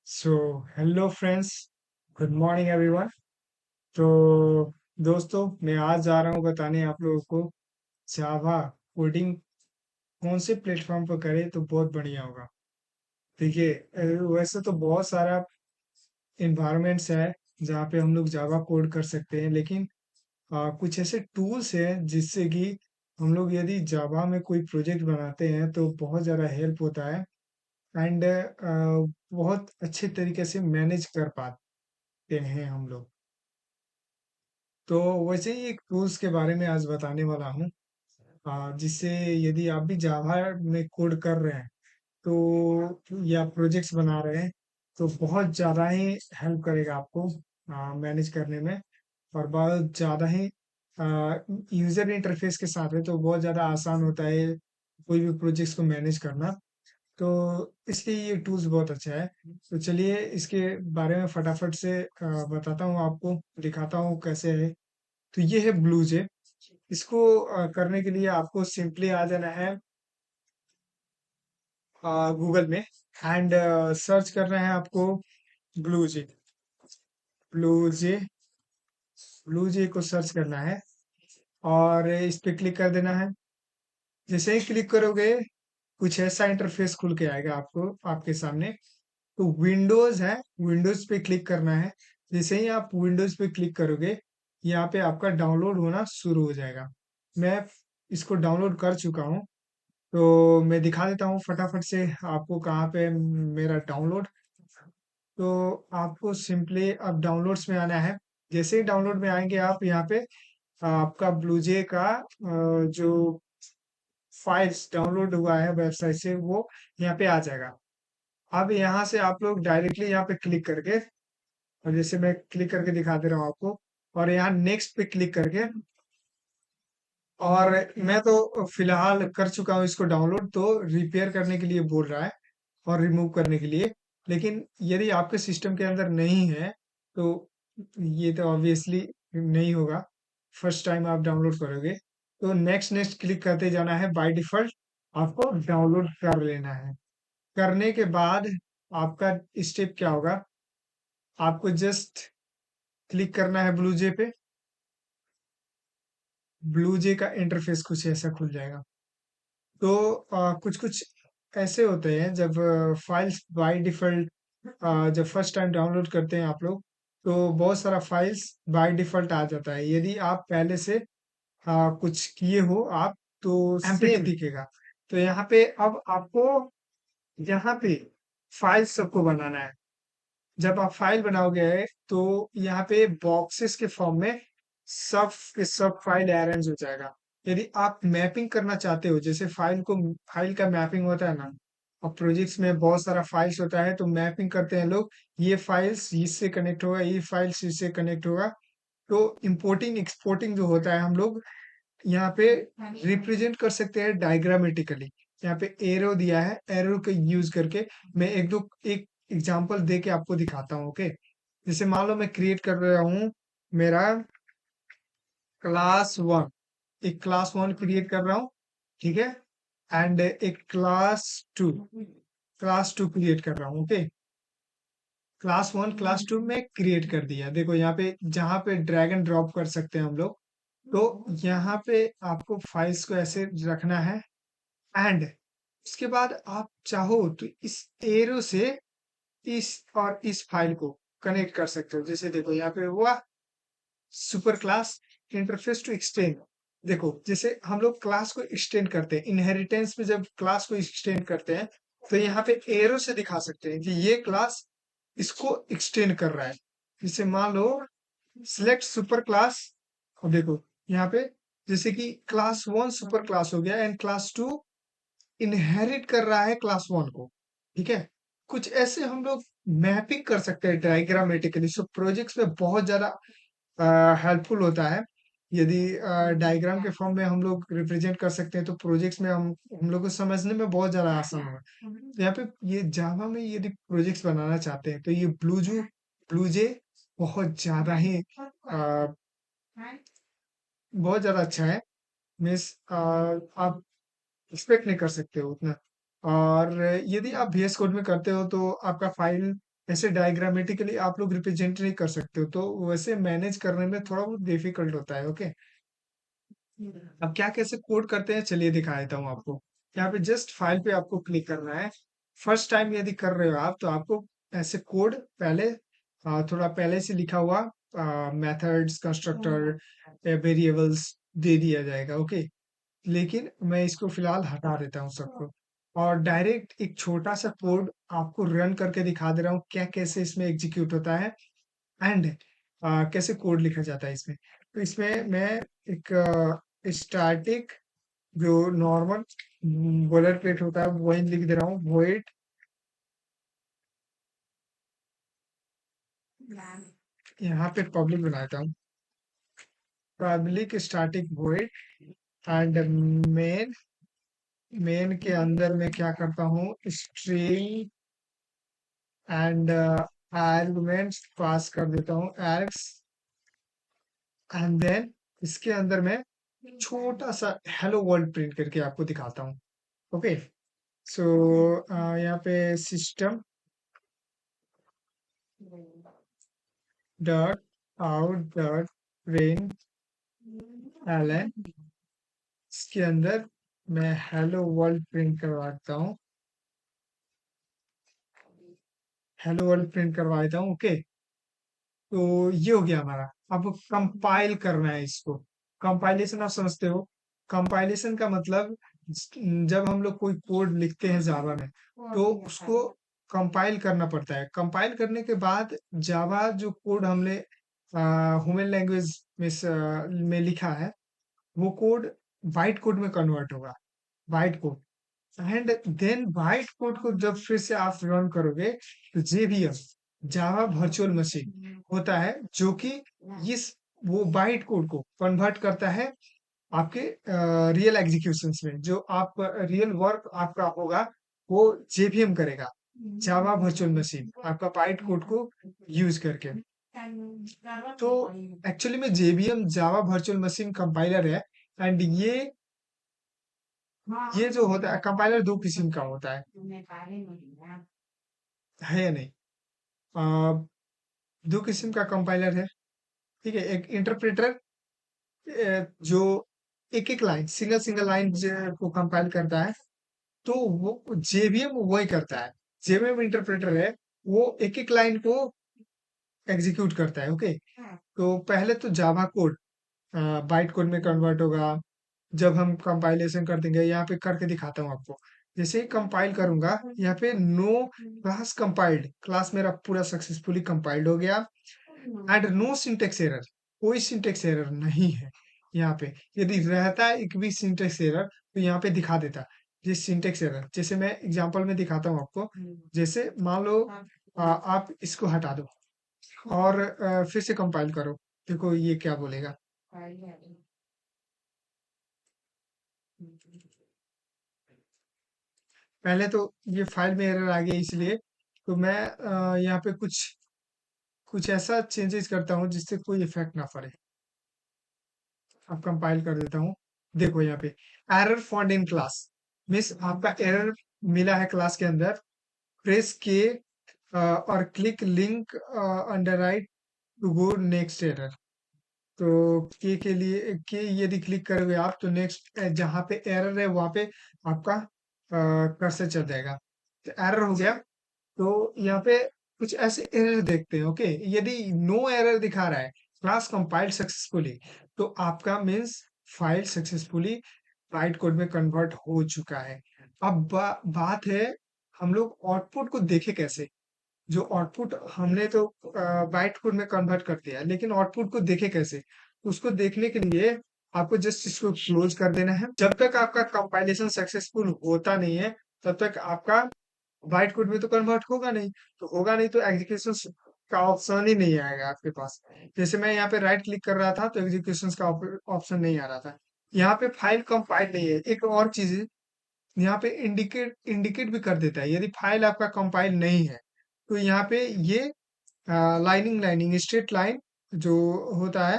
So hello friends, good morning everyone. तो दोस्तों, मैं आज जा रहा हूँ बताने आप लोगों को जावा कोडिंग कौन से प्लेटफॉर्म पर करें तो बहुत बढ़िया होगा। देखिए, वैसे तो बहुत सारा इन्वायरमेंट्स है जहाँ पे हम लोग जावा कोड कर सकते हैं, लेकिन कुछ ऐसे टूल्स हैं जिससे कि हम लोग यदि जावा में कोई प्रोजेक्ट बनाते हैं तो बहुत ज़्यादा हेल्प होता है। एंड बहुत अच्छे तरीके से मैनेज कर पाते हैं हम लोग। तो वैसे ही एक टूल्स के बारे में आज बताने वाला हूँ, जिससे यदि आप भी जावा में कोड कर रहे हैं तो या प्रोजेक्ट्स बना रहे हैं तो बहुत ज़्यादा ही हेल्प करेगा आपको मैनेज करने में। और बहुत ज़्यादा ही यूज़र इंटरफेस के साथ है तो बहुत ज़्यादा आसान होता है कोई भी प्रोजेक्ट्स को मैनेज करना। तो इसलिए ये टूल्स बहुत अच्छा है। तो चलिए इसके बारे में फटाफट से बताता हूँ आपको, दिखाता हूँ कैसे है। तो ये है ब्लूजे। इसको करने के लिए आपको सिंपली आ जाना है गूगल में एंड सर्च करना है आपको ब्लूजे। ब्लूजे ब्लूजे को सर्च करना है और इस पे क्लिक कर देना है। जैसे ही क्लिक करोगे कुछ ऐसा इंटरफेस खुल के आएगा आपको आपके सामने। तो विंडोज है, विंडोज पे क्लिक करना है। जैसे ही आप विंडोज पे क्लिक करोगे यहाँ पे आपका डाउनलोड होना शुरू हो जाएगा। मैं इसको डाउनलोड कर चुका हूँ, तो मैं दिखा देता हूँ फटाफट से आपको कहाँ पे मेरा डाउनलोड। तो आपको सिंपली अब डाउनलोड्स में आना है। जैसे ही डाउनलोड में आएंगे आप यहाँ पे आपका ब्लूजे का जो फाइल्स डाउनलोड हुआ है वेबसाइट से वो यहाँ पे आ जाएगा। अब यहाँ से आप लोग डायरेक्टली यहाँ पे क्लिक करके, और जैसे मैं क्लिक करके दिखा दे रहा हूँ आपको, और यहाँ नेक्स्ट पे क्लिक करके, और मैं तो फिलहाल कर चुका हूँ इसको डाउनलोड, तो रिपेयर करने के लिए बोल रहा है और रिमूव करने के लिए। लेकिन यदि आपके सिस्टम के अंदर नहीं है तो ये तो ऑब्वियसली नहीं होगा। फर्स्ट टाइम आप डाउनलोड करोगे तो नेक्स्ट नेक्स्ट क्लिक करते जाना है। बाय डिफॉल्ट आपको डाउनलोड कर लेना है। करने के बाद आपका स्टेप क्या होगा, आपको जस्ट क्लिक करना है ब्लूजे पे। ब्लूजे का इंटरफेस कुछ ऐसा खुल जाएगा। तो कुछ कुछ ऐसे होते हैं जब फाइल्स बाय डिफॉल्ट जब फर्स्ट टाइम डाउनलोड करते हैं आप लोग, तो बहुत सारा फाइल्स बाय डिफॉल्ट आ जाता है। यदि आप पहले से कुछ किए हो आप, तो एम्प्टी दिखेगा। तो यहाँ पे अब आपको यहाँ पे फाइल सबको बनाना है। जब आप फाइल बनाओगे तो यहाँ पे बॉक्सेस के फॉर्म में सब के सब फाइल अरेंज हो जाएगा। यदि आप मैपिंग करना चाहते हो, जैसे फाइल का मैपिंग होता है ना, और प्रोजेक्ट्स में बहुत सारा फाइल्स होता है तो मैपिंग करते हैं लोग। ये फाइल्स इससे कनेक्ट होगा, ये फाइल्स इससे कनेक्ट होगा। तो इंपोर्टिंग एक्सपोर्टिंग जो होता है हम लोग यहाँ पे रिप्रेजेंट कर सकते हैं डायग्रामेटिकली। यहाँ पे एरो दिया है, एरो का यूज करके मैं एक एग्जांपल दे के आपको दिखाता हूँ। ओके, जैसे मान लो मैं क्रिएट कर रहा हूँ मेरा क्लास वन, एक क्लास वन क्रिएट कर रहा हूँ, ठीक है। एंड एक क्लास टू क्रिएट कर रहा हूँ। Okay, class one class two में क्रिएट कर दिया। देखो यहाँ पे जहाँ पे ड्रैग एंड ड्रॉप कर सकते हैं हम लोग। तो यहाँ पे आपको फाइल्स को ऐसे रखना है। एंड उसके बाद आप चाहो तो इस एरो से इस और इस फाइल को कनेक्ट कर सकते हो। जैसे देखो यहाँ पे हुआ super class interface to extend. देखो जैसे हम लोग क्लास को एक्सटेंड करते हैं, इनहेरिटेंस में जब क्लास को एक्सटेंड करते हैं तो यहाँ पे एरो से दिखा सकते हैं कि ये क्लास इसको एक्सटेंड कर रहा है। जैसे मान लो सिलेक्ट सुपर क्लास, और देखो यहाँ पे जैसे कि क्लास वन सुपर क्लास हो गया एंड क्लास टू इनहेरिट कर रहा है क्लास वन को, ठीक है। कुछ ऐसे हम लोग मैपिंग कर सकते हैं डायग्रामेटिकली। सो प्रोजेक्ट्स में बहुत ज्यादा हेल्पफुल होता है। यदि डायग्राम के फॉर्म में हम लोग रिप्रेजेंट कर सकते हैं तो प्रोजेक्ट्स में हम लोग को समझने में बहुत ज्यादा आसान होगा। तो यहाँ पे ये जावा में यदि प्रोजेक्ट्स बनाना चाहते हैं तो ये ब्लूजे बहुत ज्यादा ही बहुत ज्यादा अच्छा है। मीन्स आप एक्सपेक्ट नहीं कर सकते हो उतना। और यदि आप VS कोड में करते हो तो आपका फाइल ऐसे डायग्रामेटिकली आप लोग रिप्रेजेंट नहीं कर सकते हो, तो वैसे मैनेज करने में थोड़ा बहुत डिफिकल्ट होता है। ओके, अब क्या कैसे कोड करते हैं चलिए दिखा देता हूँ आपको। यहाँ पे जस्ट फाइल पे आपको क्लिक करना है। फर्स्ट टाइम यदि कर रहे हो आप, तो आपको ऐसे कोड पहले थोड़ा पहले से लिखा हुआ मेथड्स, कंस्ट्रक्टर, वेरिएबल्स दे दिया जाएगा। ओके, लेकिन मैं इसको फिलहाल हटा देता हूँ सबको, और डायरेक्ट एक छोटा सा कोड आपको रन करके दिखा दे रहा हूँ क्या कैसे इसमें एग्जीक्यूट होता है, एंड कैसे कोड लिखा जाता है इसमें। तो इसमें मैं एक स्टैटिक जो नॉर्मल बॉलर प्लेट होता है वही लिख दे रहा हूँ, वॉइड। यहाँ पे पब्लिक बनाता हूँ, public static void, and main. Main के अंदर मैं क्या करता हूँ, स्ट्रिंग एंड आर्गुमेंट्स पास कर देता हूँ, एल्स, एंड देन इसके अंदर मैं छोटा सा हेलो वर्ल्ड प्रिंट करके आपको दिखाता हूँ। ओके, सो यहाँ पे system dot out dot println, इसके अंदर मैं हेलो वर्ल्ड प्रिंट करवाता हूँ, हेलो वर्ल्ड प्रिंट करवा देता हूँ। ओके, तो ये हो गया हमारा। अब कंपाइल करना है इसको। कंपाइलेशन आप समझते हो, कंपाइलेशन का मतलब जब हम लोग कोई कोड लिखते हैं जावा में, तो उसको कंपाइल करना पड़ता है। कंपाइल करने के बाद जावा जो कोड हमने ह्यूमन लैंग्वेज में में लिखा है, वो कोड बाइट कोड में कन्वर्ट होगा, byte code. And then byte code को जब फिर से आप रन करोगे, तो जेवीएम, जावा वर्चुअल मशीन होता है, जो कि इस वो बाइट कोड को कन्वर्ट करता है आपके रियल एग्जीक्यूशंस में। जो आप रियल वर्क आपका होगा, वो जेवीएम करेगा, जावा वर्चुअल मशीन, आपका बाइट कोड को यूज करके। तो एक्चुअली में JVM Java virtual machine compiler है। एंड ये जो होता है कंपाइलर दो किस्म का होता है या नहीं? अ, दो किस्म का कंपाइलर है। ठीक है, एक इंटरप्रेटर जो एक एक लाइन, सिंगल सिंगल लाइन को कंपाइल करता है, तो वो जेवीएम वही करता है। जेवीएम इंटरप्रेटर है, वो एक एक लाइन को एग्जीक्यूट करता है। ओके, तो पहले तो जावा कोड बाइट कोड में कन्वर्ट होगा जब हम कंपाइलेशन कर देंगे। यहाँ पे करके दिखाता हूँ आपको। जैसे ही कंपाइल करूंगा, यहाँ पे नो क्लास कंपाइल्ड, क्लास मेरा पूरा सक्सेसफुली कंपाइल्ड हो गया, एंड नो सिंटेक्स एरर, कोई सिंटेक्स एरर नहीं है यहाँ पे। यदि रहता है एक भी सिंटेक्स एरर, तो यहाँ पे दिखा देता ये सिंटेक्स एरर। जैसे मैं एग्जांपल में दिखाता हूँ आपको। जैसे मान लो आप इसको हटा दो और फिर से कंपाइल करो, देखो ये क्या बोलेगा। पहले तो ये फाइल में एरर आ गया, इसलिए तो मैं यहाँ पे कुछ कुछ ऐसा चेंजेस करता हूँ जिससे कोई इफेक्ट ना पड़े। अब कंपाइल कर देता हूँ। देखो यहाँ पे error found in class, means आपका एरर मिला है क्लास के अंदर। प्रेस के और click link under right to go next error. तो के लिए के यदि क्लिक करोगे आप, तो नेक्स्ट जहाँ पे एरर है वहां पे आपका कर्सर चल जाएगा। तो एरर हो गया, तो यहाँ पे कुछ ऐसे एरर देखते हैं। ओके, यदि नो एरर दिखा रहा है, क्लास कंपाइल्ड सक्सेसफुली, तो आपका means file successfully bite code में कन्वर्ट हो चुका है। अब बात है, हम लोग आउटपुट को देखे कैसे। जो आउटपुट हमने तो बाइट कोड में कन्वर्ट कर दिया, लेकिन आउटपुट को देखे कैसे, उसको देखने के लिए आपको जस्ट इसको क्लोज कर देना है। जब तक आपका कंपाइलेशन सक्सेसफुल होता नहीं है, तब तक आपका बाइट कोड में तो कन्वर्ट होगा नहीं। तो होगा नहीं, तो एग्जीक्यूशन का ऑप्शन ही नहीं आएगा आपके पास। जैसे मैं यहाँ पे राइट क्लिक कर रहा था, तो एग्जीक्यूशन का ऑप्शन नहीं आ रहा था। यहाँ पे फाइल कंपाइल नहीं है। एक और चीज है, यहाँ पे इंडिकेट इंडिकेट भी कर देता है यदि फाइल आपका कंपाइल नहीं है। तो यहाँ पे ये लाइनिंग लाइनिंग स्ट्रेट लाइन जो होता है,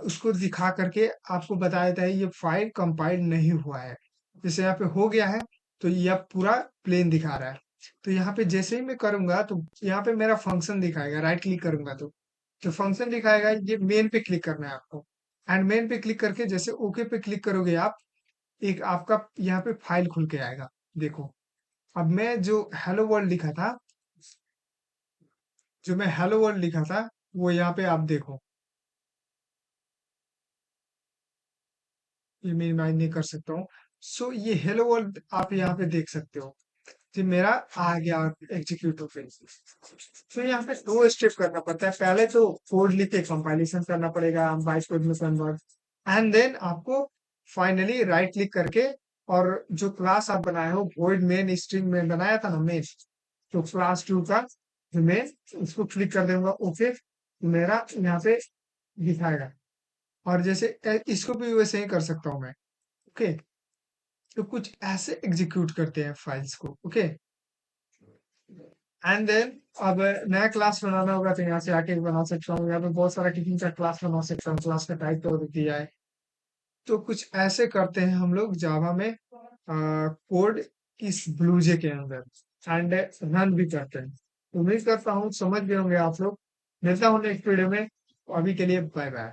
उसको दिखा करके आपको बता देता है ये फाइल कंपाइल नहीं हुआ है। जैसे यहाँ पे हो गया है, तो ये अब पूरा प्लेन दिखा रहा है। तो यहाँ पे जैसे ही मैं करूंगा तो यहाँ पे मेरा फंक्शन दिखाएगा, राइट क्लिक करूंगा तो फंक्शन दिखाएगा, ये मेन पे क्लिक करना है आपको। एंड मेन पे क्लिक करके जैसे ओके पे क्लिक करोगे आप, एक आपका यहाँ पे फाइल खुल के आएगा। देखो, अब मैं जो हेलो वर्ल्ड लिखा था, जो मैं हेलो वर्ल्ड लिखा था, वो यहाँ पे आप देखो, ये मैं इमेज नहीं कर सकता हूँ। सो ये हेलो वर्ल्ड आप यहाँ पे देख सकते हो कि मेरा आ गया एग्जीक्यूट होके। तो यहाँ पे दो स्टेप करना पड़ता है, पहले तो कोड लिख के कंपाइलेशन करना पड़ेगा बाइट कोड में कन्वर्ट, एंड देन आपको फाइनली राइट क्लिक करके, और जो क्लास आप बनाए हो वॉइड मेन स्ट्रिंग में बनाया था ना मेन, तो क्लास 2 का मेन, उसको क्लिक कर दूंगा ओके, मेरा यहाँ पे दिखाएगा। और जैसे इसको भी वैसे ही कर सकता हूँ मैं। ओके, तो कुछ ऐसे एग्जीक्यूट करते हैं फाइल्स को। ओके, एंड देन अब नया क्लास बनाना होगा तो यहाँ से आके बना सकता हूँ। यहाँ पे बहुत सारा टिफिन का क्लास बना सकता हूँ, क्लास का टाइप तो दिया है। तो कुछ ऐसे करते हैं हम लोग जावा में कोड इस ब्लूजे के अंदर, एंड रन भी करते हैं। उम्मीद करता हूँ समझ गए होंगे आप लोग। मिलता हूँ नेक्स्ट वीडियो में। अभी के लिए बाय बाय।